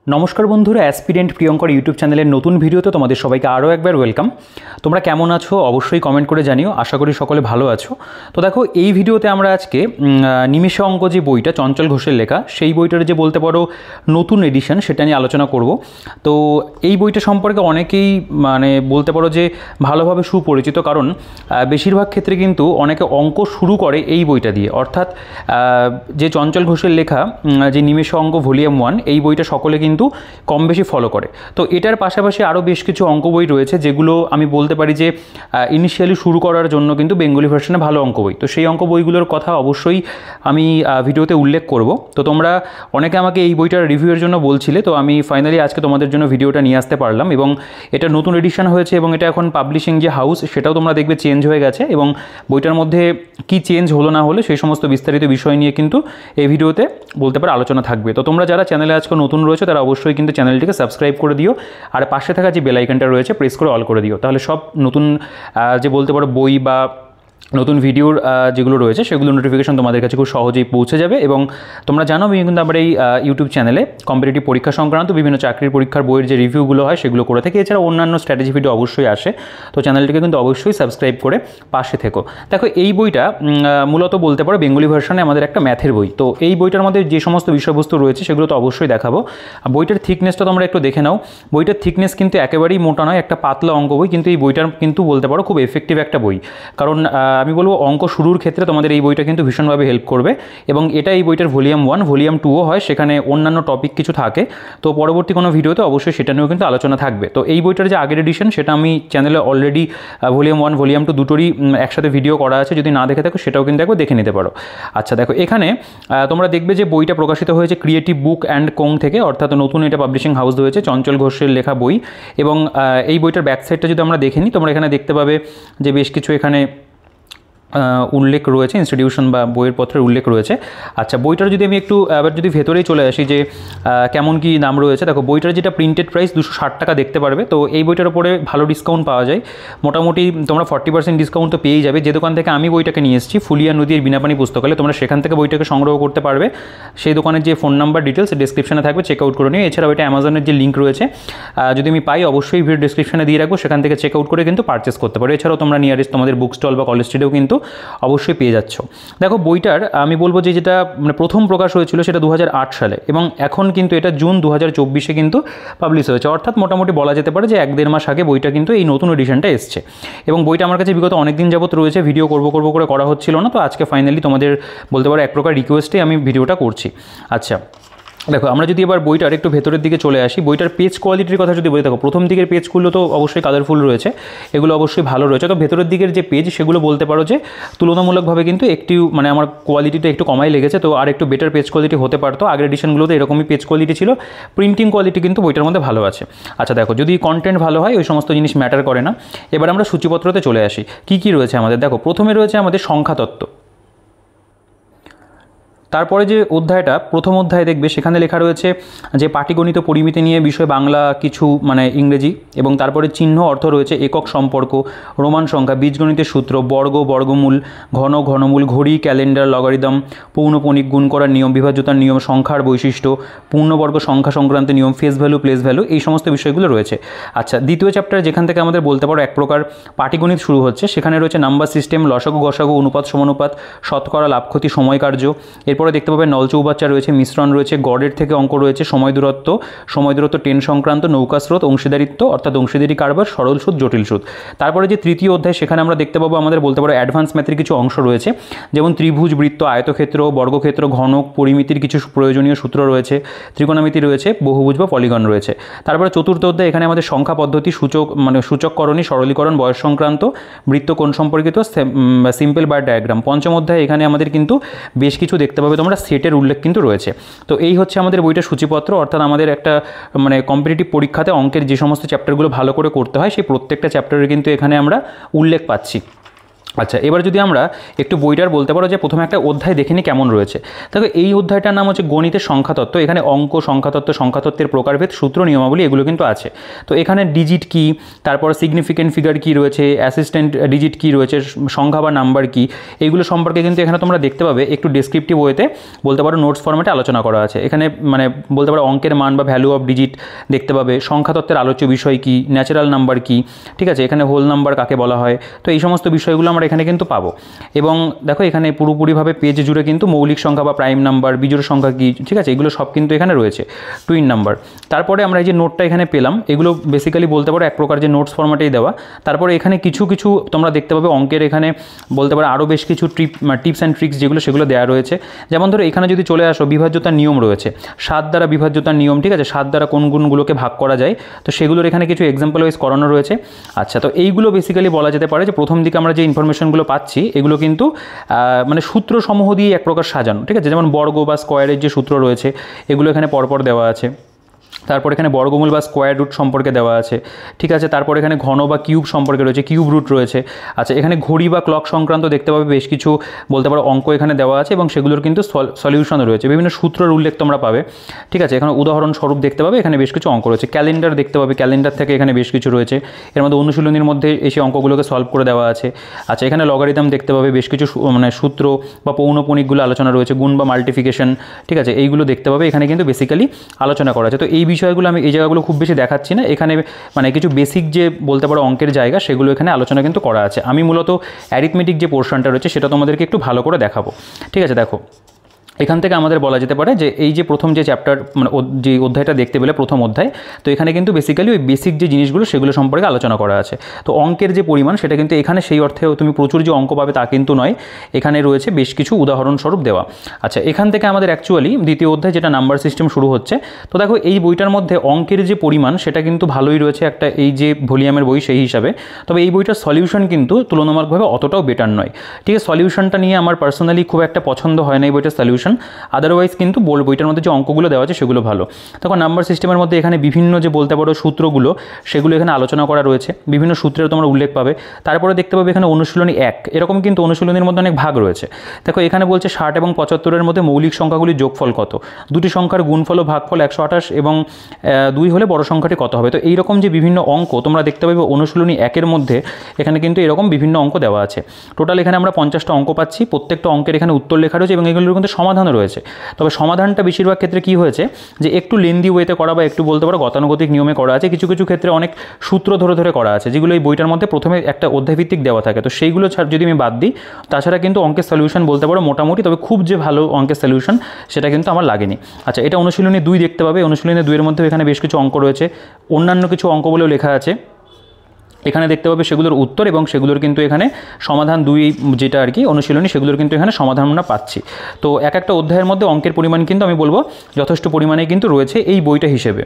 নমস্কার বন্ধুরা, aspirant Priyankar YouTube চ্যানেলের নতুন ভিডিওতে তোমাদের সবাইকে আরও একবার ওয়েলকাম। তোমরা কেমন আছো অবশ্যই কমেন্ট করে জানিও। আশা করি সকলে ভালো আছো। তো দেখো, এই ভিডিওতে আমরা আজকে নিমেষে অঙ্ক যে বইটা চঞ্চল ঘোষের লেখা, সেই বইটার যে বলতে পারো নতুন এডিশন, সেটা নিয়ে আলোচনা করব। তো এই বইটা সম্পর্কে অনেকেই বলতে পারো যে ভালোভাবে সুপরিচিত, কারণ বেশিরভাগ ক্ষেত্রে কিন্তু অনেকে অঙ্ক শুরু করে এই বইটা দিয়ে। অর্থাৎ যে চঞ্চল ঘোষের লেখা যে নিমেষে অঙ্ক ভলিউম 1, এই বইটা সকলে কিন্তু কম বেশি ফলো করে। তো এটার পাশাপাশি আরও বেশ কিছু অঙ্ক বই রয়েছে, যেগুলো আমি বলতে পারি যে ইনিশিয়ালি শুরু করার জন্য কিন্তু বেঙ্গলি ভার্সনে ভালো অঙ্ক বই। তো সেই অঙ্ক বইগুলোর কথা অবশ্যই আমি ভিডিওতে উল্লেখ করব। তো তোমরা অনেকে আমাকে এই বইটার রিভিউয়ের জন্য বলছিলে, তো আমি ফাইনালি আজকে তোমাদের জন্য ভিডিওটা নিয়ে আসতে পারলাম। এবং এটা নতুন এডিশন হয়েছে, এবং এটা এখন পাবলিশিং যে হাউস, সেটাও তোমরা দেখবে চেঞ্জ হয়ে গেছে। এবং বইটার মধ্যে কি চেঞ্জ হলো না হলো সেই সমস্ত বিস্তারিত বিষয় নিয়ে কিন্তু এই ভিডিওতে বলতে পারে আলোচনা থাকবে। তো তোমরা যারা চ্যানেলে আজকে নতুন রয়েছে তারা অবশ্যই কিন্তু চ্যানেলটিকে সাবস্ক্রাইব করে দিও, আর পাশে থাকা যে বেল আইকনটা রয়েছে প্রেস করে অল করে দিও। তাহলে সব নতুন যে বলতে পারো বই বা নতুন ভিডিওর যেগুলো রয়েছে সেগুলো নোটিফিকেশন তোমাদের কাছে খুব সহজেই পৌঁছে যাবে। এবং তোমরা জানো, আমি কিন্তু আমার এই ইউটিউব চ্যানেলে কম্পিটিটিভ পরীক্ষা সংক্রান্ত বিভিন্ন চাকরির পরীক্ষার বইয়ের যে রিভিউগুলো হয় সেগুলো করে থাকি। এছাড়া অন্যান্য স্ট্র্যাটেজি ভিডিও অবশ্যই আসে। তো চ্যানেলটিকে কিন্তু অবশ্যই সাবস্ক্রাইব করে পাশে থেকো। দেখো, এই বইটা মূলত বলতে পারো বেঙ্গলি ভার্সনে আমাদের একটা ম্যাথের বই। তো এই বইটার মধ্যে যে সমস্ত বিষয়বস্তু রয়েছে সেগুলো তো অবশ্যই দেখাবো। বইটার থিকনেসটা তোমরা একটু দেখে নাও। বইটার থিকনেস কিন্তু একেবারেই মোটা নয়, একটা পাতলা অঙ্ক বই, কিন্তু এই বইটার কিন্তু বলতে পারো খুব এফেক্টিভ একটা বই। কারণ আমি বলবো অঙ্ক শুরুর ক্ষেত্রে তোমাদের এই বইটা কিন্তু ভীষণভাবে হেল্প করবে। এবং এটা এই বইটার ভলিউম 1, ভলিউম 2ও হয়, সেখানে অন্যান্য টপিক কিছু থাকে। তো পরবর্তী কোনো ভিডিওতে অবশ্যই সেটা নিয়েও কিন্তু আলোচনা থাকবে। তো এই বইটার যে আগের এডিশন, সেটা আমি চ্যানেলে অলরেডি ভলিউম 1, ভলিউম 2 দুটোরই একসাথে ভিডিও করা আছে। যদি না দেখে থাকো সেটাও কিন্তু একবার দেখে নিতে পারো। আচ্ছা, দেখো এখানে তোমরা দেখবে যে বইটা প্রকাশিত হয়েছে ক্রিয়েটিভ বুক অ্যান্ড কোং থেকে, অর্থাৎ নতুন এটা পাবলিশিং হাউস হয়েছে, চঞ্চল ঘোষের লেখা বই। এবং এই বইটার ব্যাকসাইডটা যদি আমরা দেখে নিই, তোমরা এখানে দেখতে পাবে যে বেশ কিছু এখানে উল্লেখ রয়েছে, ইনস্টিটিউশন বা বইয়ের পত্রের উল্লেখ রয়েছে। আচ্ছা, বইটার যদি আমি একটু আবার যদি ভেতরেই চলে আসি যে কেমন কি দাম রয়েছে, দেখো বইটার যেটা প্রিন্টেড প্রাইস 260 টাকা দেখতে পারবে। তো এই বইটার উপরে ভালো ডিসকাউন্ট পাওয়া যায়, মোটামুটি তোমরা 40% ডিসকাউন্ট তো পেয়েই যাবে। যে দোকান থেকে আমি বইটাকে নিয়ে এসেছি, ফুলিয়া নদীর বিনাপানি পুস্তকালয়, তোমরা সেখান থেকে বইটাকে সংগ্রহ করতে পারবে। সেই দোকানের যে ফোন নাম্বার ডিটেলস ডিসক্রিপশনে থাকবে, চেক আউট করে নিও। এছাড়াও এটা অ্যামাজনের যে লিঙ্ক রয়েছে, যদি আমি পাই অবশ্যই ভিডিও ডিসক্রিপশনে দিয়ে রাখবো, সেখান থেকে চেক আউট করে কিন্তু পারচেস করতে পারো। এছাড়াও তোমরা নিয়ারেস্ট তোমাদের বুক স্টল বা কলেজ স্ট্রিটেও কিন্তু অবশ্যই পেয়ে যাচ্ছ। দেখো, বইটার আমি বলবো যে যেটা প্রথম প্রকাশ হয়েছিল সেটা 2008 সালে, এবং এখন কিন্তু এটা জুন 2024-এ কিন্তু পাবলিশ হয়েছে। অর্থাৎ মোটামুটি বলা যেতে পারে যে 1-1.5 মাস আগে বইটা কিন্তু এই নতুন এডিশনটা এসছে। এবং বইটা আমার কাছে বিগত অনেক দিন যাবত রয়েছে, ভিডিও করব করে করা হচ্ছিল না। তো আজকে ফাইনালি তোমাদের বলতে পারো এক প্রকার রিকোয়েস্টে আমি ভিডিওটা করছি। আচ্ছা, দেখো আমরা যদি এবার বইটার একটু ভেতরের দিকে চলে আসি, বইটার পেজ কোয়ালিটির কথা যদি বলি, দেখো প্রথম দিকের পেজগুলো তো অবশ্যই কালারফুল রয়েছে, এগুলো অবশ্যই ভালো রয়েছে। তো ভেতরের দিকের যে পেজ, সেগুলো বলতে পারো যে তুলনামূলকভাবে কিন্তু একটু আমার কোয়ালিটিটা একটু কমাই লেগেছে। তো আর একটু বেটার পেজ কোয়ালিটি হতে পারতো। আগের এডিশনগুলোতে এরকমই পেজ কোয়ালিটি ছিল, প্রিন্টিং কোয়ালিটি কিন্তু বইটার মধ্যে ভালো আছে। আচ্ছা, দেখো যদি কন্টেন্ট ভালো হয় ওই সমস্ত জিনিস ম্যাটার করে না। এবার আমরা সূচিপত্রতে চলে আসি, কি রয়েছে আমাদের। দেখো, প্রথমে রয়েছে আমাদের সংখ্যাতত্ত্ব। তারপরে যে অধ্যায়টা, প্রথম অধ্যায় দেখবে সেখানে লেখা রয়েছে যে পাটিগণিত পরিমিতি নিয়ে বিষয়, বাংলা কিছু ইংরেজি। এবং তারপরে চিহ্ন অর্থ রয়েছে একক সম্পর্ক, রোমান সংখ্যা, বীজগণিতের সূত্র, বর্গ, বর্গমূল, ঘনমূল, ঘড়ি, ক্যালেন্ডার, লগারিদম, পৌনঃপুনিক, গুণ করার নিয়ম, বিভাজ্যতার নিয়ম, সংখ্যার বৈশিষ্ট্য, পূর্ণবর্গ সংখ্যা সংক্রান্ত নিয়ম, ফেস ভ্যালু, প্লেস ভ্যালু, এই সমস্ত বিষয়গুলো রয়েছে। আচ্ছা, দ্বিতীয় চ্যাপ্টার যেখান থেকে আমাদের বলতে পারো এক প্রকার পাটিগণিত শুরু হচ্ছে, সেখানে রয়েছে নাম্বার সিস্টেম, লসাগু গসাগু, অনুপাত সমানুপাত, শতকরা, লাভ ক্ষতি, সময় কার্য। এরপরে দেখতে পাবে নলচৌবাচ্চা রয়েছে, মিশ্রণ রয়েছে, গড়ের থেকে অঙ্ক রয়েছে, সময় দূরত্ব ট্রেন সংক্রান্ত, নৌকা স্রোত, অংশীদারিত্ব অর্থাৎ অংশীদারি কারবার, সরল সুদ, জটিল সুদ। তারপরে যে তৃতীয় অধ্যায়, সেখানে আমরা দেখতে পাবো আমাদের বলতে পারো অ্যাডভান্স ম্যাথের কিছু অংশ রয়েছে, যেমন ত্রিভুজ, বৃত্ত, আয়তক্ষেত্র, বর্গক্ষেত্র, ঘনক, পরিমিতির কিছু প্রয়োজনীয় সূত্র রয়েছে, ত্রিকোণমিতি রয়েছে, বহুভুজ বা পলিগন রয়েছে। তারপরে চতুর্থ অধ্যায়, এখানে আমাদের সংখ্যা পদ্ধতি, সূচককরণী, সরলীকরণ, বয়স সংক্রান্ত, বৃত্ত কোণ সম্পর্কিত, সিম্পল বার ডায়াগ্রাম। পঞ্চম অধ্যায়, এখানে আমাদের কিন্তু বেশ কিছু দেখতে পাবে তোমরা সেটের উল্লেখ কিন্তু রয়েছে। তো এই হচ্ছে আমাদের বইটার সূচিপত্র। অর্থাৎ আমাদের একটা কম্পিটিটিভ পরীক্ষাতে অঙ্কের যে সমস্ত চ্যাপ্টারগুলো ভালো করে করতে হয়, সেই প্রত্যেকটা চ্যাপ্টারের কিন্তু এখানে আমরা উল্লেখ পাচ্ছি। আচ্ছা, এবার যদি আমরা একটু বইটার বলতে পারো যে প্রথমে একটা অধ্যায় দেখে নিই কেমন রয়েছে। দেখো এই অধ্যায়টার নাম হচ্ছে গণিতের সংখ্যাতত্ত্ব। এখানে অঙ্ক, সংখ্যাতত্ত্ব, সংখ্যাতত্ত্বের প্রকারভেদ, সূত্র, নিয়মাবলী এগুলো কিন্তু আছে। তো এখানে ডিজিট কী, তারপর সিগনিফিকেন্ট ফিগার কী রয়েছে, অ্যাসিস্ট্যান্ট ডিজিট কী রয়েছে, সংখ্যা বা নাম্বার কী, এইগুলো সম্পর্কে কিন্তু এখানে তোমরা দেখতে পাবে একটু ডেসক্রিপটিভ ওয়েতে বলতে পারো নোটস ফরম্যাটে আলোচনা করা আছে। এখানে মানে বলতে পারো অঙ্কের মান বা ভ্যালু অফ ডিজিট দেখতে পাবে, সংখ্যাতত্ত্বের আলোচ্য বিষয় কী, ন্যাচারাল নাম্বার কী, ঠিক আছে, এখানে হোল নাম্বার কাকে বলা হয়। তো এই সমস্ত বিষয়গুলো আমরা এখানে কিন্তু পাবো। এবং দেখো এখানে পুরোপুরিভাবে পেজ জুড়ে কিন্তু মৌলিক সংখ্যা বা প্রাইম নাম্বার, বিজোড় সংখ্যা কী, ঠিক আছে, এগুলো সব কিন্তু এখানে রয়েছে, টুইন নাম্বার। তারপরে আমরা এই যে নোটটা এখানে পেলাম, এগুলো বেসিক্যালি বলতে পারো এক প্রকার যে নোটস ফরম্যাটেই দেওয়া। তারপরে এখানে কিছু কিছু তোমরা দেখতে পাবে অঙ্কের এখানে বলতে পারো আরও বেশ কিছু টিপস অ্যান্ড ট্রিক্স যেগুলো সেগুলো দেওয়া রয়েছে। যেমন ধরো এখানে যদি চলে আসো, বিভাজ্যতার নিয়ম রয়েছে, 7 দ্বারা বিভাজ্যতার নিয়ম, ঠিক আছে, 7 দ্বারা কোন গুণগুলোকে ভাগ করা যায়, তো সেগুলোর এখানে কিছু এক্সাম্পল ওয়াইজ করানো রয়েছে। আচ্ছা, তো এইগুলো বেসিক্যালি বলা যেতে পারে যে প্রথম দিকে আমরা যে ইনফরমেশনগুলো পাচ্ছি এগুলো কিন্তু মানে সূত্রসমূহ দিয়ে এক প্রকার সাজানো, ঠিক আছে, যেমন বর্গ বা স্কোয়ারের যে সূত্র রয়েছে এগুলো এখানে পরপর দেওয়া আছে। তারপর এখানে বর্গমূল বা স্কোয়ার রুট সম্পর্কে দেওয়া আছে, ঠিক আছে। তারপর এখানে ঘন বা কিউব সম্পর্কে রয়েছে, কিউব রুট রয়েছে। আচ্ছা, এখানে ঘড়ি বা ক্লক সংক্রান্ত দেখতে পাবে বেশ কিছু বলতে পারো অঙ্ক এখানে দেওয়া আছে এবং সেগুলোর কিন্তু সলিউশনও রয়েছে, বিভিন্ন সূত্রের উল্লেখ তোমরা পাবে, ঠিক আছে। এখানে উদাহরণস্বরূপ দেখতে পাবে, এখানে বেশ কিছু অঙ্ক রয়েছে। ক্যালেন্ডার দেখতে পাবে, ক্যালেন্ডার থেকে এখানে বেশ কিছু রয়েছে, এর মধ্যে অনুশীলনীর মধ্যে এসে অঙ্কগুলোকে সলভ করে দেওয়া আছে। আচ্ছা, এখানে লগারিদম দেখতে পাবে, বেশ কিছু মানে সূত্র বা পৌনঃপুনিকগুলো আলোচনা রয়েছে, গুণ বা মাল্টিফিকেশন, ঠিক আছে, এইগুলো দেখতে পাবে এখানে কিন্তু বেসিক্যালি আলোচনা করা আছে। তো এই বিষয়গুলো আমি এই জায়গাগুলো খুব বেশি দেখাচ্ছি না, এখানে মানে কিছু বেসিক যে বলতে পারো অঙ্কের জায়গা সেগুলো এখানে আলোচনা কিন্তু করা আছে। আমি মূলত অ্যারিথমেটিক যে পোর্শনটা রয়েছে সেটা তোমাদেরকে একটু ভালো করে দেখাবো, ঠিক আছে। দেখো এখান থেকে আমাদের বলা যেতে পারে যে এই যে প্রথম যে চ্যাপ্টার মানে যে অধ্যায়টা দেখতে পেলে প্রথম অধ্যায়, তো এখানে কিন্তু বেসিক্যালি ওই বেসিক যে জিনিসগুলো সেগুলো সম্পর্কে আলোচনা করা আছে। তো অঙ্কের যে পরিমাণ সেটা কিন্তু এখানে সেই অর্থেও তুমি প্রচুর যে অঙ্ক পাবে তা কিন্তু নয়, এখানে রয়েছে বেশ কিছু উদাহরণস্বরূপ দেওয়া। আচ্ছা, এখান থেকে আমাদের অ্যাকচুয়ালি দ্বিতীয় অধ্যায় যেটা নাম্বার সিস্টেম শুরু হচ্ছে। তো দেখো এই বইটার মধ্যে অঙ্কের যে পরিমাণ সেটা কিন্তু ভালোই রয়েছে, একটা এই যে ভলিউমের বই সেই হিসাবে। তবে এই বইটার সলিউশন কিন্তু তুলনামূলকভাবে অতটাও বেটার নয়, ঠিক আছে। সলিউশনটা নিয়ে আমার পার্সোনালি খুব একটা পছন্দ হয় না এই বইটার সলিউশন, আদারওয়াইজ কিন্তু বইটার মধ্যে যে অঙ্কগুলো দেওয়া আছে সেগুলো ভালো। তখন নাম্বার সিস্টেমের মধ্যে এখানে বিভিন্ন যে বলতে পারো সূত্রগুলো সেগুলো এখানে আলোচনা করা রয়েছে, বিভিন্ন সূত্রের তোমরা উল্লেখ পাবে। তারপরে দেখতে পাবে এখানে অনুশীলনী 1, এরকম কিন্তু অনুশীলনীর মধ্যে অনেক ভাগ রয়েছে। দেখো এখানে বলছে 60 এবং 75-এর মধ্যে মৌলিক সংখ্যাগুলির যোগফল কত, দুটি সংখ্যার গুণফল ও ভাগফল 128 এবং 2 হলে বড় সংখ্যাটি কত হবে। তো এইরকম যে বিভিন্ন অঙ্ক তোমরা দেখতে পাবে অনুশীলনী 1-এর মধ্যে এখানে কিন্তু এরকম বিভিন্ন অঙ্ক দেওয়া আছে। টোটাল এখানে আমরা 50টা অঙ্ক পাচ্ছি, প্রত্যেকটা অঙ্কের এখানে উত্তর লেখা রয়েছে এবং এগুলোর কিন্তু সমাধানও রয়েছে। তবে সমাধানটা বেশিরভাগ ক্ষেত্রে কী হয়েছে যে একটু লেন্দি ওয়েতে করা বা একটু বলতে পারো গতানুগতিক নিয়মে করা আছে, কিছু কিছু ক্ষেত্রে অনেক সূত্র ধরে ধরে করা আছে যেগুলো এই বইটার মধ্যে প্রথমে একটা অধ্যায়ভিত্তিক দেওয়া থাকে। তো সেইগুলো যদি আমি বাদ দিই, তাছাড়া কিন্তু অঙ্কের সলিউশন বলতে পারো মোটামুটি, তবে খুব যে ভালো অঙ্কের সলিউশন সেটা কিন্তু আমার লাগেনি। আচ্ছা, এটা অনুশীলনী 2 দেখতে পাবে, অনুশীলনী 2-এর মধ্যেও এখানে বেশ কিছু অঙ্ক রয়েছে, অন্যান্য কিছু অঙ্ক বলেও লেখা আছে এখানে দেখতে পাবে সেগুলোর উত্তর এবং সেগুলোর কিন্তু এখানে সমাধান 2 যেটা আর কি অনুশীলনী সেগুলোর কিন্তু এখানে সমাধান আমরা পাচ্ছি। তো এক একটা অধ্যায়ের মধ্যে অঙ্কের পরিমাণ কিন্তু আমি বলবো যথেষ্ট পরিমাণে কিন্তু রয়েছে এই বইটা হিসেবে।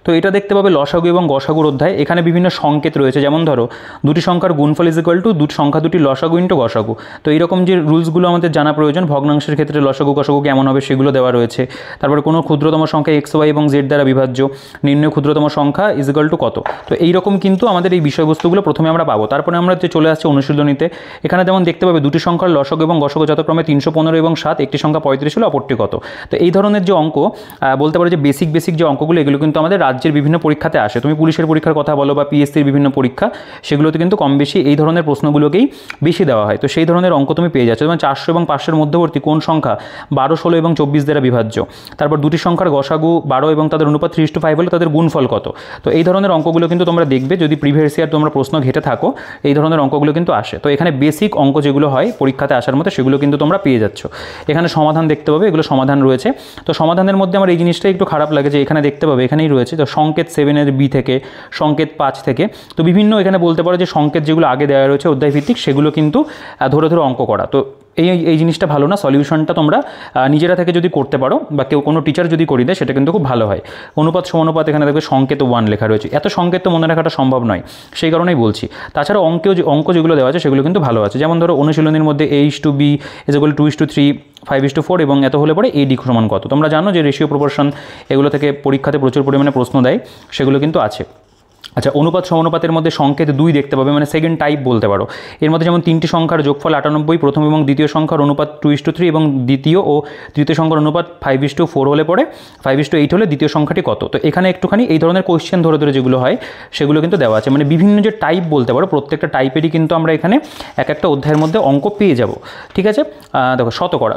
তো এটা দেখতে পাবে লসাগু এবং গসাগুর অধ্যায়, এখানে বিভিন্ন সংকেত রয়েছে, যেমন ধরো দুটি সংখ্যার গুণফল ইজ ইকুয়াল টু সংখ্যা দুটি লসাগু ইন্টু গসাগু। তো এইরকম যে রুলসগুলো আমাদের জানা প্রয়োজন, ভগ্নাংশের ক্ষেত্রে লসাগু গসাগু কেমন হবে সেগুলো দেওয়া রয়েছে। তারপরে কোনো ক্ষুদ্রতম সংখ্যা এক্স ওয়াই এবং জেড দ্বারা বিভাজ্য, নির্ণয় ক্ষুদ্রতম সংখ্যা ইজ ইকুয়াল টু কত। তো এইরকম কিন্তু আমাদের এই বিষয়বস্তুগুলো প্রথমে আমরা পাবো। তারপরে আমরা যে চলে আসছি অনুশীলনীতে, এখানে যেমন দেখতে পাবে দুটি সংখ্যার লসাগু এবং গসাগু যথাক্রমে 315 এবং 7, একটি সংখ্যা 35 হলে অপরটি কত। তো এই ধরনের যে অঙ্ক বলতে পারো যে বেসিক যে অঙ্কগুলো এগুলো কিন্তু আমাদের রাজ্যের বিভিন্ন পরীক্ষাতে আসে। তুমি পুলিশের পরীক্ষার কথা বলো বা পিএসসির বিভিন্ন পরীক্ষা, সেগুলোতে কিন্তু কম বেশি এই ধরনের প্রশ্নগুলোকেই বেশি দেওয়া হয়। তো সেই ধরনের অঙ্ক তুমি পেয়ে যাচ্ছ। যেমন 400 এবং 500-এর মধ্যবর্তী কোন সংখ্যা 12, 16 এবং 24 দ্বারা বিভাজ্য। তারপর দুটি সংখ্যার গসাগু 12 এবং তাদের অনুপাত 3:5 হলে তাদের গুণফল কত। তো এই ধরনের অঙ্কগুলো কিন্তু তোমরা দেখবে যদি প্রিভিয়াস ইয়ার তোমরা প্রশ্ন ঘেটে থাকো, এই ধরনের অঙ্কগুলো কিন্তু আসে। তো এখানে বেসিক অঙ্ক যেগুলো হয় পরীক্ষাতে আসার মতো সেগুলো কিন্তু তোমরা পেয়ে যাচ্ছ। এখানে সমাধান দেখতে পাবে, এগুলো সমাধান রয়েছে। তো সমাধানের মধ্যে আমার এই জিনিসটা একটু খারাপ লাগে যে এখানে দেখতে পাবে এখানেই রয়েছে তো সংকেত 7-এর বি থেকে, সংকেত 5 থেকে, তো বিভিন্ন এখানে বলতে পারো যে সংকেত যেগুলো আগে দেওয়া রয়েছে অধ্যায়ভিত্তিক সেগুলো কিন্তু ধরে ধরে অঙ্ক করা। তো এই জিনিসটা ভালো না। সলিউশনটা তোমরা নিজেরা থেকে যদি করতে পারো বা কেউ কোনো টিচার যদি করিয়ে দেয় সেটা কিন্তু খুব ভালো হয়। অনুপাত সমানুপাত এখানে দেখবে সংকেত 1 লেখা রয়েছে, এত সংকেত তো মনে রাখাটা সম্ভব নয়, সেই কারণেই বলছি। তাছাড়া অঙ্ক যেগুলো দেওয়া আছে সেগুলো কিন্তু ভালো আছে। যেমন ধরো অনুশীলনীর মধ্যে A:B = 2:3, 5:4 এবং এত হলে পরে AD সমান কত। তোমরা জানো যে রেশিও প্রপোর্শন এগুলো থেকে পরীক্ষাতে প্রচুর পরিমাণে প্রশ্ন দেয়, সেগুলো কিন্তু আছে। আচ্ছা, অনুপাত সমানুপাতের মধ্যে সংকেত 2 দেখতে পাবে, মানে সেকেন্ড টাইপ বলতে পারো। এর মধ্যে যেমন 3টি সংখ্যার যোগফল 98, প্রথম এবং দ্বিতীয় সংখ্যার অনুপাত 2:3 এবং দ্বিতীয় ও তৃতীয় সংখ্যার অনুপাত 5:4 হলে পরে 5:8 হলে দ্বিতীয় সংখ্যাটি কত। তো এখানে একটুখানি এই ধরনের কোয়েশ্চেন ধরে ধরে যেগুলো হয় সেগুলো কিন্তু দেওয়া আছে, মানে বিভিন্ন যে টাইপ বলতে পারো প্রত্যেকটা টাইপেরই কিন্তু আমরা এখানে এক একটা অধ্যায়ের মধ্যে অঙ্ক পেয়ে যাব। ঠিক আছে, দেখো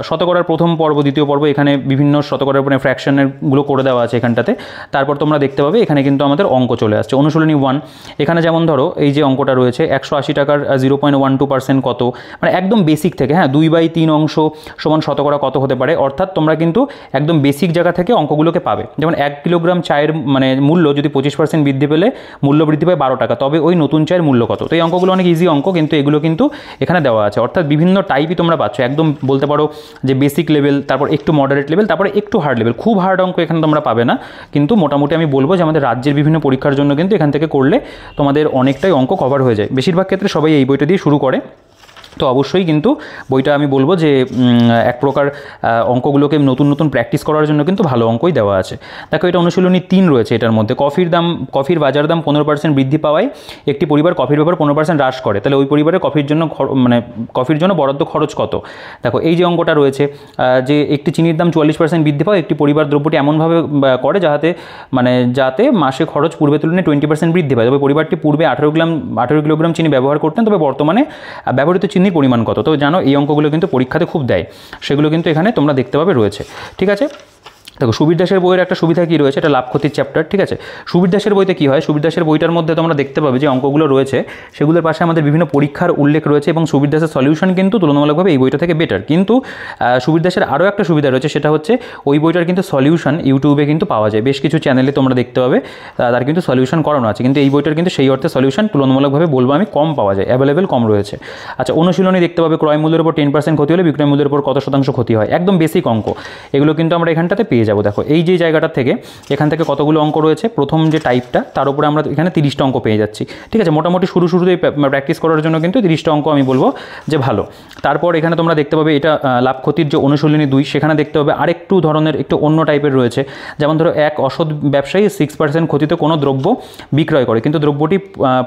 শতকরার প্রথম পর্ব, দ্বিতীয় পর্ব, এখানে বিভিন্ন শতকরার উপরে ফ্র্যাকশনেরগুলো করে দেওয়া আছে এখানটাতে। তারপর তোমরা দেখতে পাবে এখানে কিন্তু আমাদের অঙ্ক চলে আসছে। অনুশীলনী 1, এখানে যেমন ধরো এই যে অঙ্কটা রয়েছে 180 টাকার 0.12% কত, মানে একদম বেসিক থেকে, হ্যাঁ 2/3 অংশ সমান শতকরা কত হতে পারে। অর্থাৎ তোমরা কিন্তু একদম বেসিক জায়গা থেকে অঙ্কগুলোকে পাবে। যেমন 1 কিলোগ্রাম চায়ের মানে মূল্য যদি 25% বৃদ্ধি পেলে মূল্য বৃদ্ধি পায় 12 টাকা, তবে ওই নতুন চায়ের মূল্য কত। তো এই অঙ্কগুলো অনেক ইজি অঙ্ক, কিন্তু এগুলো কিন্তু এখানে দেওয়া আছে। অর্থাৎ বিভিন্ন টাইপই তোমরা পাচ্ছ, একদম বলতে পারো যে বেসিক লেভেল, তারপর একটু মডারেট লেভেল, তারপরে একটু হার্ড লেভেল। খুব হার্ড অঙ্ক এখানে তোমরা পাবে না, কিন্তু মোটামুটি আমি বলবো যে আমাদের রাজ্যের বিভিন্ন পরীক্ষার জন্য কিন্তু এখান থেকে করলে তোমাদের অনেকটাই অঙ্ক কভার হয়ে যায়। বেশিরভাগ ক্ষেত্রে সবাই এই বইটা দিয়ে শুরু করে। তো অবশ্যই কিন্তু বইটা আমি বলবো যে এক প্রকার অঙ্কগুলোকে নতুন নতুন প্র্যাকটিস করার জন্য কিন্তু ভালো অঙ্কই দেওয়া আছে। দেখো এটা অনুশীলনী 3 রয়েছে। এটার মধ্যে কফির বাজার দাম 15% বৃদ্ধি পাওয়ায় একটি পরিবার কফির ব্যাপারে 15% হ্রাস করে, তাহলে ওই পরিবারের কফির জন্য বরাদ্দ খরচ কত। দেখো এই যে অঙ্কটা রয়েছে যে একটি চিনির দাম 44% বৃদ্ধি পাওয়ায় একটি পরিবার দ্রব্যটি এমনভাবে করে যাতে মাসে খরচ পূর্বে তুলনায় 20% বৃদ্ধি পায়। তবে পরিবারটি পূর্বে 18 কিলোগ্রাম চিনি ব্যবহার করতেন, তবে বর্তমানে ব্যবহৃত চিনির পরিমাণ কত। তো জানো এই অঙ্কগুলো কিন্তু পরীক্ষাতে খুব দেয়, সেগুলো কিন্তু এখানে তোমরা দেখতে পাবে রয়েছে। ঠিক আছে, দেখো সুবীর দাসের বইয়ের একটা সুবিধা কী রয়েছে, এটা লাভ ক্ষতির চ্যাপ্টার। ঠিক আছে, সুবীর দাসের বইতে কী হয়, সুবীর দাসের বইটার মধ্যে তোমরা দেখতে পাবে যে অঙ্কগুলো রয়েছে সেগুলোর পাশে আমাদের বিভিন্ন পরীক্ষার উল্লেখ রয়েছে, এবং সুবীর দাসের সলিউশন কিন্তু তুলনামূলকভাবে এই বইটা থেকে বেটার। কিন্তু সুবীর দাসের আরও একটা সুবিধা রয়েছে, সেটা হচ্ছে ওই বইটার কিন্তু সলিউশন ইউটিউবে কিন্তু পাওয়া যায়, বেশ কিছু চ্যানেলে তোমরা দেখতে পাবে তার কিন্তু সলিউশন করানো আছে। কিন্তু এই বইটার কিন্তু সেই অর্থে সলিউশন তুলনামূলকভাবে বলবো আমি কম পাওয়া যায়, অ্যাভেলেবেল কম রয়েছে। আচ্ছা, অনুশীলনী দেখতে পাবে ক্রয় মূল্যের উপর 10% ক্ষতি হলে বিক্রয় মূল্যের উপর কত শতাংশ ক্ষতি হয়। একদম বেসিক অঙ্ক, এগুলো কিন্তু আমরা এখানটাতে পেয়ে যাবো। দেখো এই যে জায়গাটা থেকে এখান থেকে কতগুলো অঙ্ক রয়েছে, প্রথম যে টাইপটা তার উপরে আমরা এখানে 30টা অঙ্ক পেয়ে যাচ্ছি। ঠিক আছে, মোটামুটি শুরুতেই প্র্যাকটিস করার জন্য কিন্তু 30টা অঙ্ক আমি বলবো যে ভালো। তারপর এখানে তোমরা দেখতে পাবে এটা লাভ ক্ষতির যে অনুশীলনী 2, সেখানে দেখতে পাবে আরেকটু ধরনের একটু অন্য টাইপের রয়েছে। যেমন ধরো এক অসৎ ব্যবসায়ী 6% ক্ষতিতে কোনো দ্রব্য বিক্রয় করে, কিন্তু দ্রব্যটি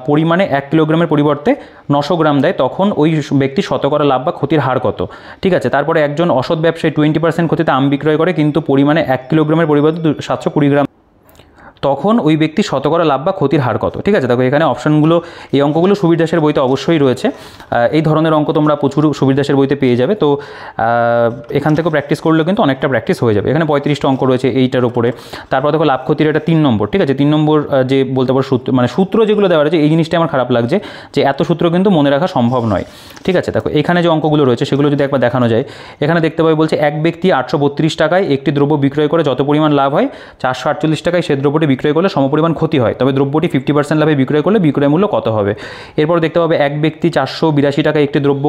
পরিমাণে 1 কিলোগ্রামের পরিবর্তে 900 গ্রাম দেয়, তখন ওই ব্যক্তি শতকরা লাভ বা ক্ষতির হার কত। ঠিক আছে, তারপরে একজন অসৎ ব্যবসায়ী 20% ক্ষতিতে আম বিক্রয় করে, কিন্তু পরিমাণে 1 কিলোগ্রামের পরিবর্তে 720 গ্রাম, তখন ওই ব্যক্তি শতকরা লাভ বা ক্ষতির হার কত। ঠিক আছে, দেখো এখানে অপশানগুলো, এই অঙ্কগুলো সুবীর দাসের বইতে অবশ্যই রয়েছে। এই ধরনের অঙ্ক তোমরা প্রচুর সুবীর দাসের বইতে পেয়ে যাবে। তো এখান থেকে প্র্যাকটিস করলেও কিন্তু অনেকটা প্র্যাকটিস হয়ে যাবে। এখানে 35টা অঙ্ক রয়েছে এইটার উপরে। তারপর দেখো লাভ ক্ষতির এটা 3 নম্বর। ঠিক আছে, 3 নম্বর যে বলতে পারো সূত্র যেগুলো দেওয়া রয়েছে, এই জিনিসটা আমার খারাপ লাগছে যে এত সূত্র কিন্তু মনে রাখা সম্ভব নয়। ঠিক আছে, দেখো এখানে যে অঙ্কগুলো রয়েছে সেগুলো যদি একবার দেখানো যায়, এখানে দেখতে পাবে বলছে এক ব্যক্তি 832 টাকায় একটি দ্রব্য বিক্রয় করে যত পরিমাণ লাভ হয় 448 টাকায় সে দ্রব্যটি বিক্রয় করলে সমপরিমাণ ক্ষতি হয়, তবে দ্রব্যটি 50% লাভে বিক্রয় করলে বিক্রয় মূল্য কত হবে। এরপর দেখতে পাবে এক ব্যক্তি 482 টাকায় একটি দ্রব্য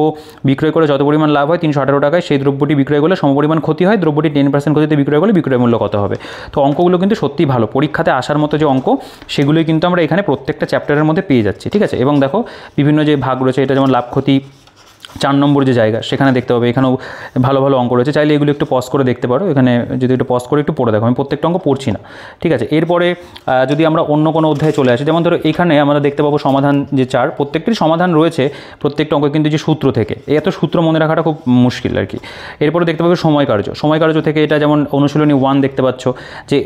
বিক্রয় করে যত পরিমাণ লাভ হয় 318 টাকায় সেই দ্রব্যটি বিক্রয় করলে সমপরিমাণ ক্ষতি হয়, দ্রব্যটি 10% ক্ষতিতে বিক্রয় করলে বিক্রয় মূল্য কত হবে। তো অঙ্কগুলো কিন্তু সত্যিই ভালো, পরীক্ষাতে আসার মতো যে অঙ্ক সেগুলোই কিন্তু আমরা এখানে প্রত্যেকটা চ্যাপ্টারের মধ্যে পেয়ে যাচ্ছি। ঠিক আছে, এবং দেখো বিভিন্ন যে ভাগ রয়েছে, এটা যেমন লাভ ক্ষতি 4 নম্বর যে জায়গা, সেখানে দেখতে পাবে এখানেও ভালো ভালো অঙ্ক রয়েছে। চাইলে এগুলো একটু পজ করে দেখতে পারো, এখানে যদি একটু পজ করে একটু পড়ে দেখো, আমি প্রত্যেকটা অঙ্ক পড়ছি না। ঠিক আছে, এরপরে যদি আমরা অন্য কোনো অধ্যায়ে চলে আসি, যেমন ধরো এখানে আমরা দেখতে পাবো সমাধান যে 4, প্রত্যেকটির সমাধান রয়েছে প্রত্যেকটা অঙ্ক কিন্তু যে সূত্র থেকে, এত সূত্র মনে রাখাটা খুব মুশকিল আর কি। এরপরে দেখতে পাবে সময় কার্য থেকে, এটা যেমন অনুশীলনী 1 দেখতে পাচ্ছ যে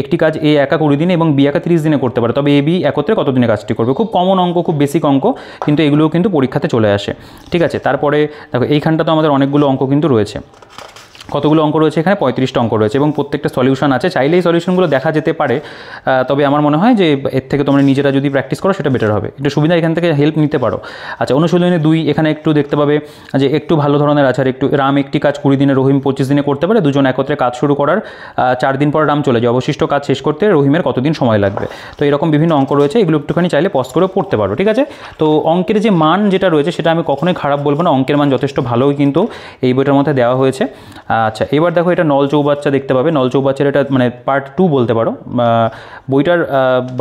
একটি কাজ এ একা 20 দিনে এবং বি একা 30 দিনে করতে পারে, তবে এ বি একত্রে কত দিনে কাজটি করবে। খুব কমন অঙ্ক, খুব বেসিক অঙ্ক, কিন্তু এগুলোও কিন্তু পরীক্ষাতে চলে আসে। ঠিক আছে, তারপরে দেখো এইখানটা তো আমাদের অনেকগুলো অঙ্ক কিন্তু রয়েছে। কতগুলো অঙ্ক রয়েছে এখানে, 35টা অঙ্ক রয়েছে, এবং প্রত্যেকটা সলিউশন আছে। চাইলেই সলিউশনগুলো দেখা যেতে পারে, তবে আমার মনে হয় যে এর থেকে তোমরা নিজেরা যদি প্র্যাকটিস করো সেটা বেটার হবে, একটু সুবিধা এখান থেকে হেল্প নিতে পারো। আচ্ছা, অনুশীলনী 2, এখানে একটু দেখতে পাবে যে একটু ভালো ধরনের আছে। আর একটু রাম একটি কাজ 20 দিনে, রহিম 25 দিনে করতে পারে, দুজন একত্রে কাজ শুরু করার 4 দিন পর রাম চলে যায়, অবশিষ্ট কাজ শেষ করতে রহিমের কতদিন সময় লাগবে। তো এরকম বিভিন্ন অঙ্ক রয়েছে, এগুলো একটুখানি চাইলে পজ করে পড়তে পারো। ঠিক আছে, তো অঙ্কের যে মান যেটা রয়েছে সেটা আমি কখনোই খারাপ বলবো না, অঙ্কের মান যথেষ্ট ভালোই কিন্তু এই বইটার মধ্যে দেওয়া হয়েছে। আচ্ছা, এবার দেখো এটা নল চৌবাচ্চা দেখতে পাবে। নল চৌবাচ্চার এটা মানে পার্ট 2 বলতে পারো। বইটার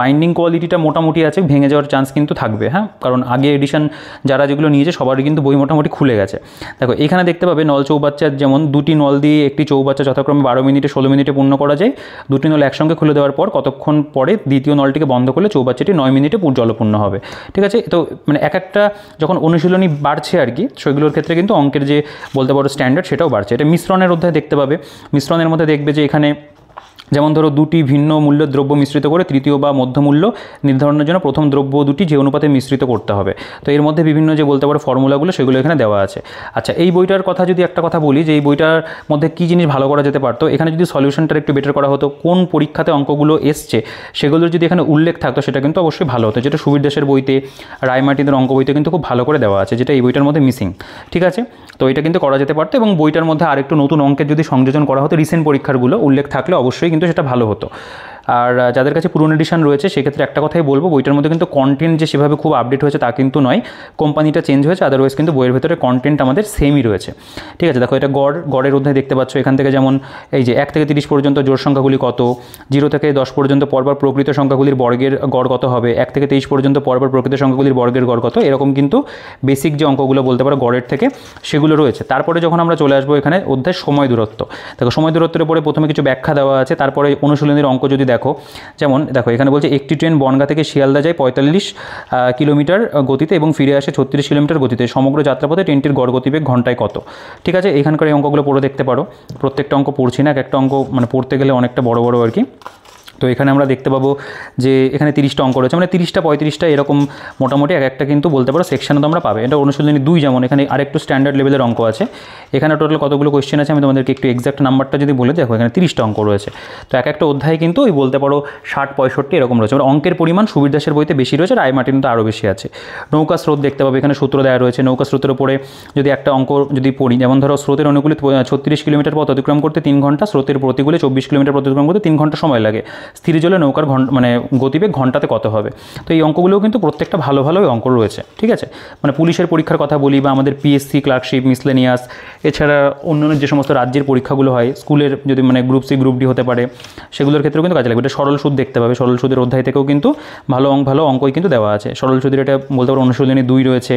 বাইন্ডিং কোয়ালিটিটা মোটামুটি আছে, ভেঙে যাওয়ার চান্স কিন্তু থাকবে, হ্যাঁ, কারণ আগে এডিশন যারা যেগুলো নিয়েছে সবারই কিন্তু বই মোটামুটি খুলে গেছে। দেখো এখানে দেখতে পাবে নল চৌবাচ্চার যেমন দুটি নল দিয়ে একটি চৌবাচ্চা যথাক্রমে 12 মিনিটে 16 মিনিটে পূর্ণ করা যায়। দুটি নল একসঙ্গে খুলে দেওয়ার পর কতক্ষণ পরে দ্বিতীয় নলটিকে বন্ধ করলে চৌবাচ্চাটি 9 মিনিটে জলপূর্ণ হবে। ঠিক আছে, তো মানে এক একটা যখন অনুশীলনী বাড়ছে আর কি, সেগুলোর ক্ষেত্রে কিন্তু অঙ্কের যে বলতে পারো স্ট্যান্ডার্ড সেটাও বাড়ছে। এটা মিশ্রণের অধ্যায় দেখতে পাবে। মিশ্রণের মধ্যে দেখবে যে এখানে যেমন ধরো দুটি ভিন্ন মূল্যের দ্রব্য মিশ্রিত করে তৃতীয় বা মধ্যমূল্য নির্ধারণের জন্য প্রথম দ্রব্য দুটি যে অনুপাতে মিশ্রিত করতে হবে। তো এর মধ্যে বিভিন্ন যে বলতে পারো ফর্মুলাগুলো সেগুলো এখানে দেওয়া আছে। আচ্ছা, এই বইটার কথা যদি একটা কথা বলি, যে এই বইটার মধ্যে কী জিনিস ভালো করা যেতে পারতো, এখানে যদি সলিউশনটা একটু বেটার করা হতো, কোন পরীক্ষাতে অঙ্কগুলো এসছে সেগুলোর যদি এখানে উল্লেখ থাকতো সেটা কিন্তু অবশ্যই ভালো হতো, যেটা সুবীর দাসের বইতে, রায়মার্টিনের অঙ্ক বইতে কিন্তু খুব ভালো করে দেওয়া আছে, যেটা এই বইটার মধ্যে মিসিং। ঠিক আছে, তো এটা কিন্তু করা যেতে পারতো, এবং বইটার মধ্যে আরেকটু নতুন অঙ্কের যদি সংযোজন করা হতো, রিসেন্ট পরীক্ষারগুলো উল্লেখ থাকলে অবশ্যই কিন্তু সেটা ভালো হতো। আর যাদের কাছে পুরনো এডিশন রয়েছে সেক্ষেত্রে একটা কথাই বলবো, বইটার মধ্যে কিন্তু কন্টেন্ট যে সেভাবে খুব আপডেট হয়েছে তা কিন্তু নয়, কোম্পানিটা চেঞ্জ হয়েছে, আদারওয়াইজ কিন্তু বইয়ের ভেতরে কন্টেন্ট আমাদের সেমই রয়েছে। ঠিক আছে, দেখো এটা গড়ের অধ্যায় দেখতে পাচ্ছ। এখান থেকে যেমন এই যে 1 থেকে 30 পর্যন্ত জোড় সংখ্যাগুলি কত, 0 থেকে 10 পর্যন্ত পরপর প্রকৃত সংখ্যাগুলির বর্গের গড় কত হবে, 1 থেকে 23 পর্যন্ত পরপর প্রকৃত সংখ্যাগুলির বর্গের গড় কত, এরকম কিন্তু বেসিক যে অঙ্কগুলো বলতে পারো গড়ের থেকে সেগুলো রয়েছে। তারপরে যখন আমরা চলে আসবো এখানে অধ্যায় সময় দূরত্ব, দেখো সময় দূরত্বের উপরে প্রথমে কিছু ব্যাখ্যা দেওয়া আছে, তারপরে অনুশীলনের অঙ্ক যদি দেখো, যেমন দেখো এখানে বলছে একটি ট্রেন বনগাঁ থেকে শিয়ালদা যায় 45 কিলোমিটার গতিতে এবং ফিরে আসে 36 কিলোমিটার গতিতে, সমগ্র যাত্রাপথে ট্রেনটির গড় গতিবেগ ঘন্টায় কত। ঠিক আছে, এখানকার এই অঙ্কগুলো পড়ে দেখতে পারো। প্রত্যেকটা অঙ্ক পড়ছি না, একটা অঙ্ক মানে পড়তে গেলে অনেকটা বড় বড় আর কি। তো এখানে আমরা দেখতে পাবো যে এখানে 30টা অঙ্ক রয়েছে, মানে 30টা 35টা এরকম মোটামুটি এক একটা কিন্তু বলতে পারো সেকশানে তোমরা পাবে। এটা অনুশীলনী 2 যেমন এখানে আরেকটু স্ট্যান্ডার্ড লেভেলের অঙ্ক আছে। এখানে টোটাল কতগুলো কোয়েশ্চেন আছে আমি তোমাদেরকে একটু এক্সাক্ট নাম্বারটা যদি বলে দেখো, এখানে 30টা অঙ্ক রয়েছে। তো এক একটা অধ্যায় কিন্তু ওই বলতে পারো 60-65 এরকম রয়েছে। মানে অঙ্কের পরিমাণ সুবীর দাসের বইতে বেশি রয়েছে, রায়মার্টিন তো আরও বেশি আছে। নৌকা স্রোত দেখতে পাবে, এখানে সূত্র দেওয়া রয়েছে। নৌকা স্রোতের উপরে যদি একটা অঙ্ক যদি পড়ি, যেমন ধরো স্রোতের অনুকূলে 36 কিলোমিটার পথ অতিক্রম করতে 3 ঘন্টা, স্রোতের প্রতিকূলে 24 কিলোমিটার পথ অতিক্রম করতে 3 ঘন্টা সময় লাগে, স্থির জলে নৌকার মানে গতিবেগ ঘন্টাতে কত হবে। তো এই অঙ্কগুলোও কিন্তু প্রত্যেকটা ভালো ভালো অঙ্ক রয়েছে। ঠিক আছে, মানে পুলিশের পরীক্ষার কথা বলি বা আমাদের পিএসসি ক্লার্কশিপ মিসলেনিয়াস, এছাড়া অন্যান্য যে সমস্ত রাজ্যের পরীক্ষাগুলো হয়, স্কুলের যদি মানে গ্রুপ সি গ্রুপ ডি হতে পারে, সেগুলোর ক্ষেত্রেও কিন্তু কাজে লাগবে। এটা সরল সুদ দেখতে পাবে, সরল সুদের অধ্যায় থেকেও কিন্তু ভালো অঙ্কই কিন্তু দেওয়া আছে। সরল সুদের এটা বলতে পারো অনুশীলনী 2 রয়েছে।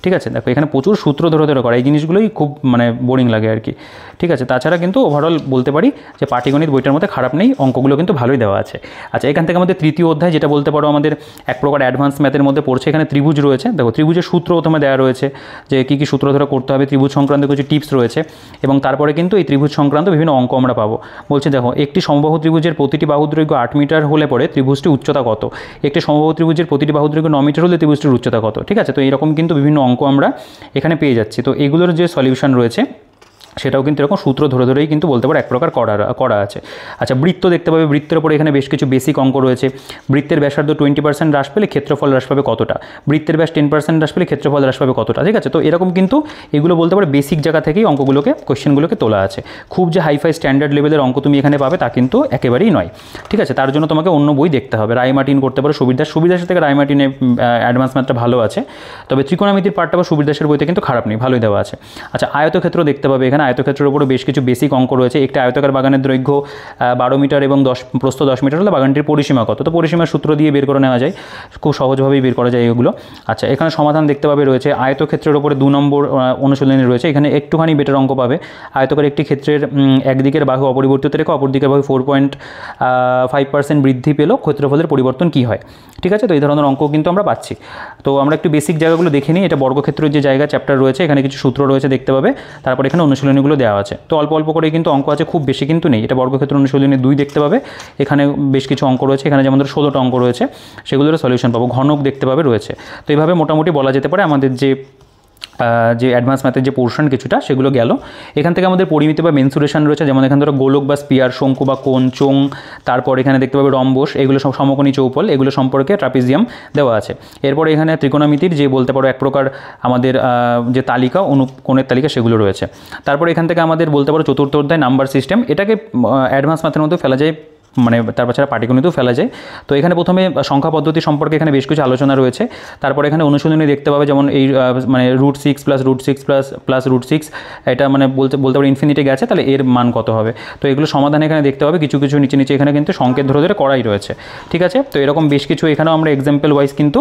ঠিক আছে, দেখো এখানে প্রচুর সূত্র ধরে ধরে করা, এই জিনিসগুলোই খুব মানে বোরিং লাগে আর কি। ঠিক আছে, তাছাড়া কিন্তু ওভারঅল বলতে পারি যে পাটিগণিত বইটার মধ্যে খারাপ নেই, অঙ্কগুলো কিন্তু ভালোই দেওয়া আছে। আচ্ছা, এখান থেকে আমাদের তৃতীয় অধ্যায় যেটা বলতে পারো আমাদের এক প্রকার অ্যাডভান্স ম্যাথের মধ্যে পড়ছে। এখানে ত্রিভুজ রয়েছে, দেখো ত্রিভুজের সূত্র প্রথমে দেওয়া রয়েছে যে কী কী সূত্র ধরে করতে হবে, ত্রিভুজ সংক্রান্ত কিছু টিপস রয়েছে, এবং তারপরে কিন্তু এই ত্রিভুজ সংক্রান্ত বিভিন্ন অঙ্ক আমরা পাবো। বলছে দেখো একটি সমবাহু ত্রিভুজের প্রতিটি বাহুর দৈর্ঘ্য 8 মিটার হলে পরে ত্রিভুজটির উচ্চতা কত, একটি সমবাহু ত্রিভুজের প্রতিটি বাহুর দৈর্ঘ্য 9 মিটার হলে ত্রিভুজটির উচ্চতা কত। ঠিক আছে, তো এরকম কিন্তু বিভিন্ন অঙ্ক আমরা এখানে পেয়ে যাচ্ছি। তো এগুলোর যে সলিউশন রয়েছে সেটাও কিন্তু এরকম সূত্র ধরে ধরেই কিন্তু বলতে পারো এক প্রকার করা আছে। আচ্ছা, বৃত্ত দেখতে পাবে, বৃত্তের উপরে এখানে বেশ কিছু বেসিক অঙ্ক রয়েছে। বৃত্তের ব্যাসার্ধ 20% হ্রাস পেলে ক্ষেত্রফল হ্রাস পাবে কতটা, বৃত্তের ব্যাস 10% হ্রাস পেলে ক্ষেত্রফল হ্রাস পাবে কতটা। ঠিক আছে, তো এরকম কিন্তু এগুলো বলতে পারো বেসিক জায়গা থেকেই অঙ্কগুলোকে কোয়েশ্চেনগুলোকে তোলা আছে। খুব যে হাইফাই স্ট্যান্ডার্ড লেভেলের অঙ্ক তুমি এখানে পাবে তা কিন্তু একেবারেই নয়। ঠিক আছে, তার জন্য তোমাকে অন্য বই দেখতে হবে। রায়মার্টিন করতে পারো, সুবীর দাসের থেকে রায়মার্টিনে অ্যাডভান্স ম্যাথটা ভালো আছে, তবে ত্রিকোণমিতির পার্টটা বা সুবীর দাসের বইতে কিন্তু খারাপ নেই, ভালোই দেওয়া আছে। আচ্ছা, আয়তক্ষেত্র দেখতে পাবে, এখানে আয়তক্ষেত্রের উপরে বেশ কিছু বেসিক অঙ্ক রয়েছে। একটা আয়তাকার বাগানের দৈর্ঘ্য 12 মিটার এবং প্রস্থ 10 মিটার হলে বাগানটির পরিসীমা কত। তো পরিসীমার সূত্র দিয়ে বের করে নেওয়া যায়, খুব সহজভাবেই বের করা যায় এগুলো। আচ্ছা, এখানে সমাধান দেখতে পাবে রয়েছে। আয়তক্ষেত্রের উপরে 2 নম্বর অনুশীলনী রয়েছে, এখানে একটুখানি বেটার অঙ্ক পাবে। আয়তকার একটি ক্ষেত্রের একদিকের বাহু অপরিবর্তিত রেখে অপর দিকের বাহু 4.5% বৃদ্ধি পেল, ক্ষেত্রফলের পরিবর্তন কী হয়। ঠিক আছে, তো এই ধরনের অঙ্ক কিন্তু আমরা পাচ্ছি। তো আমরা একটু বেসিক জায়গাগুলো দেখে নিই। এটা বর্গক্ষেত্রের যে জায়গা চ্যাপ্টার রয়েছে, এখানে কিছু সূত্র রয়েছে দেখতে পাবে, তারপর এখানে অনুশীলনীগুলো দেওয়া আছে। তো অল্প অল্প করে কিন্তু অঙ্ক আছে, খুব বেশি কিন্তু নেই। এটা বর্গক্ষেত্র অনুশীলনী 2 দেখতে পাবে, এখানে বেশ কিছু অঙ্ক রয়েছে, এখানে যেমন 16টা অঙ্ক রয়েছে, সেগুলোর সলিউশন পাবো। ঘনক দেখতে পাবে রয়েছে। তো এইভাবে মোটামুটি বলা যেতে পারে আমাদের যে অ্যাডভান্স ম্যাথের যে পোর্শন কিছুটা সেগুলো গেল। এখান থেকে আমাদের পরিমিতি বা মেনসুরেশন রয়েছে, যেমন এখানে ধরো গোলক বা স্পিয়ার, শঙ্কু বা কোণ, চোং, তারপর এখানে দেখতে পাবে রম্বস, এগুলো সব সমকোণী চৌপল, এগুলো সম্পর্কে ট্রাপিজিয়াম দেওয়া আছে। এরপরে এখানে ত্রিকোণমিতির যে বলতে পারো এক প্রকার আমাদের যে তালিকা, অনুকোণের তালিকা, সেগুলো রয়েছে। তারপরে এখান থেকে আমাদের বলতে পারো চতুর্থ অধ্যায় নাম্বার সিস্টেম, এটাকে অ্যাডভান্স ম্যাথের মধ্যে ফেলা যায় মানে তারপর ছাড়া পাটিগণিতেও ফেলা যায়। তো এখানে প্রথমে সংখ্যা পদ্ধতি সম্পর্কে এখানে বেশ কিছু আলোচনা রয়েছে। তারপরে এখানে অনুশীলনী দেখতে পাবে, যেমন এই মানে √6 + √6 + √6, এটা মানে বলতে পারে ইনফিনিটি গেছে, তাহলে এর মান কত হবে। তো এগুলো সমাধান এখানে দেখতে পাবে, কিছু কিছু নিচে এখানে কিন্তু সংকেত ধরে ধরে করাই রয়েছে, ঠিক আছে। তো এরকম বেশ কিছু এখানেও আমরা এক্সাম্পল ওয়াইজ কিন্তু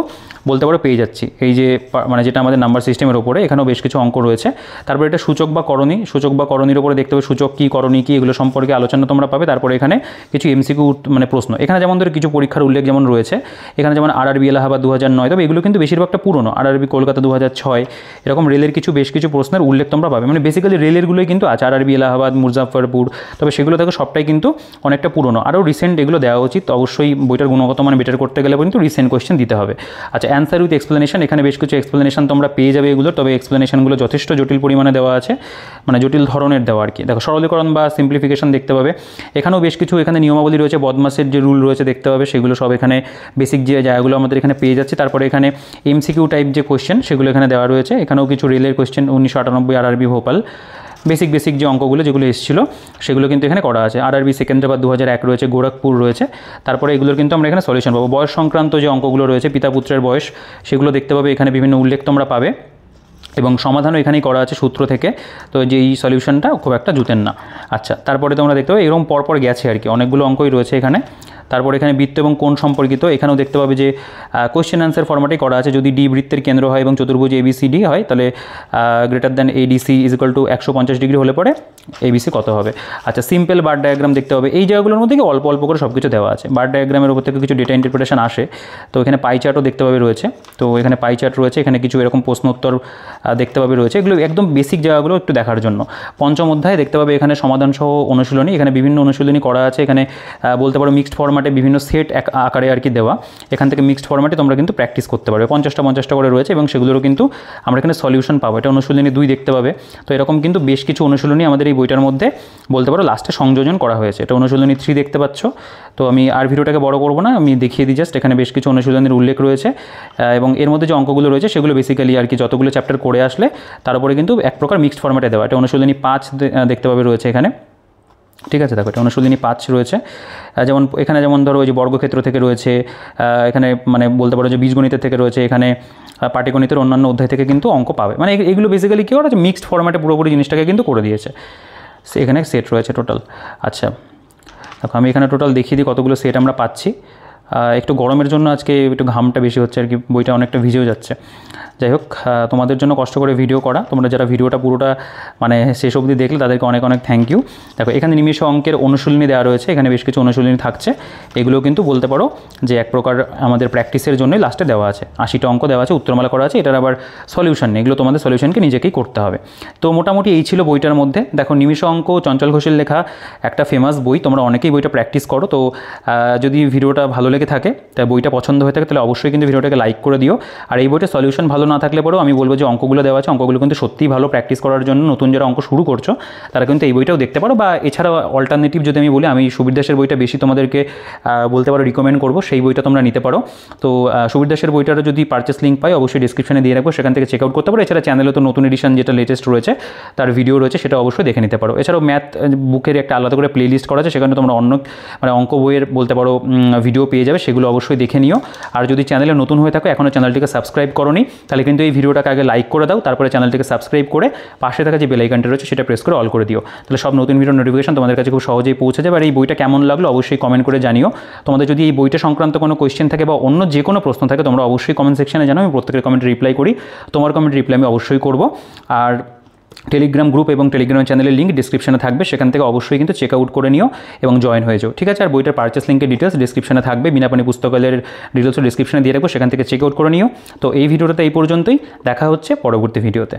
বলতে পারো পেয়ে যাচ্ছি। এই যে মানে যেটা আমাদের নাম্বার সিস্টেমের ওপরে এখানেও বেশ কিছু অঙ্ক রয়েছে। তারপরে এটা সূচক বা করণী, সূচক বা করণীর উপরে দেখতে পাবে সূচক কী, করণী কী, এগুলো সম্পর্কে আলোচনা তোমরা পাবে। তারপরে এখানে কিছু এমসিকিউ মানে প্রশ্ন, এখানে যেমন ধরে কিছু পরীক্ষার উল্লেখ যেমন রয়েছে, এখানে যেমন RRB এলাহাবাদ 2009, তবে এগুলো কিন্তু বেশিরভাগটা পুরনো। RRB কলকাতা 2006, এরকম রেলের বেশ কিছু প্রশ্নের উল্লেখ তোমরা পাবে। মানে বেসিক্যালি রেলেরগুলোই কিন্তু আছে, RRB এলাহাবাদ, মুজাফফরপুর, তবে সেগুলো থেকে সবটাই কিন্তু অনেকটা পুরনো। আরও রিসেন্ট এগুলো দেওয়া উচিত, অবশ্যই বইটার গুণগত মান বেটার করতে গেলে কিন্তু রিসেন্ট কোয়েশ্চেন দিতে হবে। আচ্ছা, অ্যান্সার উইথ এক্সপ্লেনেশন, এখানে বেশ কিছু এক্সপ্লেনেশন তোমরা পেয়ে যাবে এগুলো, তবে এক্সপ্লেনেশনগুলো যথেষ্ট জটিল পরিমাণে দেওয়া আছে, মানে জটিল ধরনের দেওয়া আর কি। দেখো সরলীকরণ বা সিম্পলিফিকেশন দেখতে পাবে, এখানেও বেশ কিছু এখানে নিয়মাবলী রয়েছে, বদমাসের যে রুল রয়েছে দেখতে পাবে, সেগুলো সব এখানে বেসিক যে জায়গাগুলো আমাদের এখানে পেয়ে যাচ্ছে। তারপরে এখানে এমসিকিউ টাইপ যে কোয়েশ্চেন সেগুলো এখানে দেওয়া রয়েছে। এখানেও কিছু রেলের কোয়েশ্চেন 1998 RRB ভোপাল, বেসিক যে অঙ্কগুলো যেগুলো এসেছিলো সেগুলো কিন্তু এখানে করা আছে। RRB সেকেন্দ্রাবাদ 2001 রয়েছে, গোরখপুর রয়েছে। তারপরে এগুলোর কিন্তু আমরা এখানে সলিউশন পাবো। বয়স সংক্রান্ত যে অঙ্কগুলো রয়েছে, পিতা পুত্রের বয়স, সেগুলো দেখতে পাবে, এখানে বিভিন্ন উল্লেখ তোমরা পাবে এবং সমাধানও এখানেই করা আছে সূত্র থেকে। তো যেই সলিউশনটা খুব একটা জুতেন না। আচ্ছা, তারপরে তোমরা দেখতে পাবে এরকম পরপর গেছে আর কি, অনেকগুলো অঙ্কই রয়েছে এখানে। তারপর এখানে বৃত্ত এবং কোণ সম্পর্কিত, এখানেও দেখতে পাবে যে কোয়েশ্চেন অ্যান্সার ফরম্যাটেই করা আছে। যদি ডি বৃত্তের কেন্দ্র হয় এবং চতুর্ভুজ ABCD হয়, তাহলে গ্রেটার দ্যান ADC = 150 ডিগ্রি হলে পরে ABC কত হবে। আচ্ছা, সিম্পল বার ডায়াগ্রাম দেখতে হবে। এই জায়গাগুলোর মধ্যে কি অল্প অল্প করে সব কিছু দেওয়া আছে। বার ডায়াগ্রামের উপর থেকে কিছু ডেটা ইন্টারপ্রিটেশন আসে। তো এখানে পাই চার্টও দেখতে পাবে রয়েছে। তো এখানে পাই চার্ট রয়েছে, এখানে কিছু এরকম প্রশ্নোত্তর দেখতে পাবে রয়েছে। এগুলো একদম বেসিক জায়গাগুলো একটু দেখার জন্য। পঞ্চম অধ্যায়ে দেখতে পাবে এখানে সমাধান সহ অনুশীলনী, এখানে বিভিন্ন অনুশীলনী করা আছে। এখানে বলতে পারো মিক্সড ফরম্যাটে বিভিন্ন সেট আকারে আর কি দেওয়া, এখান থেকে মিক্সড ফরম্যাটে তোমরা কিন্তু প্র্যাকটিস করতে পারবে। 50টা করে রয়েছে এবং সেগুলোরও কিন্তু আমরা এখানে সলিউশন পাবো। এটা অনুশীলনী 2 দেখতে পাবে। তো এরকম কিন্তু বেশ কিছু অনুশীলনী আমাদের এই বইটার মধ্যে বলতে পারো লাস্টে সংযোজন করা হয়েছে। এটা অনুশীলনী 3 দেখতে পাচ্ছ। তো আমি আর ভিডিওটাকে বড় করব না, আমি দেখিয়ে দিই জাস্ট। এখানে বেশ কিছু অনুশীলনের উল্লেখ রয়েছে এবং এর মধ্যে যে অঙ্কগুলো রয়েছে সেগুলো বেসিক্যালি আর কি যতগুলো চ্যাপ্টার করে আসলে তার উপরে কিন্তু এক প্রকার মিক্সড ফরম্যাটে দেওয়া। এটা অনুশীলনী 5 দেখতে পাবে রয়েছে এখানে, ঠিক আছে। দেখো এটা অনুশীলনী 5 রয়েছে। যেমন এখানে যেমন ধরো ওই যে বর্গক্ষেত্র থেকে রয়েছে, এখানে মানে বলতে পারো যে বীজগণিতের থেকে রয়েছে, এখানে পাটিগণিতের অন্যান্য অধ্যায় থেকে কিন্তু অঙ্ক পাবে। মানে এগুলো বেসিক্যালি কী করেছে, মিক্সড ফরম্যাটে পুরোপুরি জিনিসটাকে কিন্তু করে দিয়েছে। এখানে সেট রয়েছে টোটাল। আচ্ছা দেখো আমি এখানে টোটাল দেখিয়ে দিই কতগুলো সেট আমরা পাচ্ছি। একটু গরমের জন্য আজকে একটু ঘামটা বেশি হচ্ছে আর কি, বইটা অনেকটা ভিজেও যাচ্ছে। যাই হোক, তোমাদের জন্য কষ্ট করে ভিডিও করা, তোমরা যারা ভিডিওটা পুরোটা মানে শেষ অবধি দেখলে তাদেরকে অনেক অনেক থ্যাংক ইউ। দেখো এখানে নিমেষ অঙ্কের অনুশীলনী দেওয়া রয়েছে, এখানে বেশ কিছু অনুশীলনী থাকছে। এগুলো কিন্তু বলতে পারো যে এক প্রকার আমাদের প্র্যাকটিসের জন্যই লাস্টে দেওয়া আছে। 80টা অঙ্ক দেওয়া আছে, উত্তরমালা করা আছে, এটার আবার সলিউশন নেই, এগুলো তোমাদের সলিউশনকে নিজেকেই করতে হবে। তো মোটামুটি এই ছিল বইটার মধ্যে। দেখো নিমেষ অঙ্ক চঞ্চল ঘোষের লেখা একটা ফেমাস বই, তোমরা অনেকেই বইটা প্র্যাকটিস করো। তো যদি ভিডিওটা ভালো লেগে থাকে, তাই বইটা পছন্দ হয়ে থাকে, তাহলে অবশ্যই কিন্তু ভিডিওটাকে লাইক করে দিও। আর এই বইটা সলিউশন ভালো না থাকলে পরেও আমি বলবো যে অঙ্কগুলো দেওয়া আছে, অঙ্কগুলো কিন্তু সত্যিই ভালো প্র্যাকটিস করার জন্য। নতুন যারা অঙ্ক শুরু করছো তারা কিন্তু এই বইটাও দেখতে পারো, বা এছাড়া অল্টারনেটিভ যদি আমি বলি, আমি সুবীর দাসের বইটা বেশি তোমাদেরকে বলতে পারো রিকমেন্ড করবো, সেই বইটা তোমরা নিতে পারো। তো সুবীর দাসের বইটারও যদি পারচেস লিঙ্ক পাই অবশ্যই ডিসক্রিপশনে দিয়ে রাখবো, সেখান থেকে চেক আউট করতে পারো। এছাড়া চ্যানেলে তো নতুন এডিশন যেটা লেটেস্ট রয়েছে তার ভিডিও রয়েছে, সেটা অবশ্যই দেখে নিতে পারো। এছাড়াও ম্যাথ বুকের একটা আলাদা করে প্লে লিস্ট করা আছে, সেখানে তোমরা অন্য মানে অঙ্ক বইয়ের বলতে পারো ভিডিও পেয়ে যাবে, সেগুলো অবশ্যই দেখে নিও। আর যদি চ্যানেলে নতুন হয়ে থাকো, এখনও চ্যানেলটিকে সাবস্ক্রাইব করোনি, তাহলে কিন্তু এই ভিডিওটাকে আগে লাইক করে দাও, তারপরে চ্যানেলটিকে সাবস্ক্রাইব করে পাশে থাকা যে বেল আইকনটা রয়েছে সেটা প্রেস করে অল করে দিও। তাহলে সব নতুন ভিডিও নোটিফিকেশন তোমাদের কাছে খুব সহজেই পৌঁছে যাবে। আর এই বইটা কেমন লাগলো অবশ্যই কমেন্ট করে জানিও। তোমাদের যদি এই বইটা সংক্রান্ত কোনো কোয়েশ্চেন থাকে বা অন্য যে কোনো প্রশ্ন থাকে, তোমরা অবশ্যই কমেন্ট সেকশনে জানাও, আমি প্রত্যেকের কমেন্ট রিপ্লাই করি। তোমার কমেন্ট রিপ্লাই আমি অবশ্যই করব। আর টেলিগ্রাম গ্রুপ এবং টেলিগ্রাম চ্যানেলের লিঙ্ক ডিসক্রিপশনে থাকবে, সেখান থেকে অবশ্যই কিন্তু চেক আউট করে নিও এবং জয়েন হয়ে যাও, ঠিক আছে। আর বইটার পারচেস লিঙ্কের ডিটেলস ডিসক্রিপশনে থাকবে, বিনাপানি পুস্তকালয়ের ডিটেলসও ডিসক্রিপশনে দিয়ে রাখবো, সেখান থেকে চেক আউট করে নিও। তো এই ভিডিওটা এই পর্যন্তই, দেখা হচ্ছে পরবর্তী ভিডিওতে।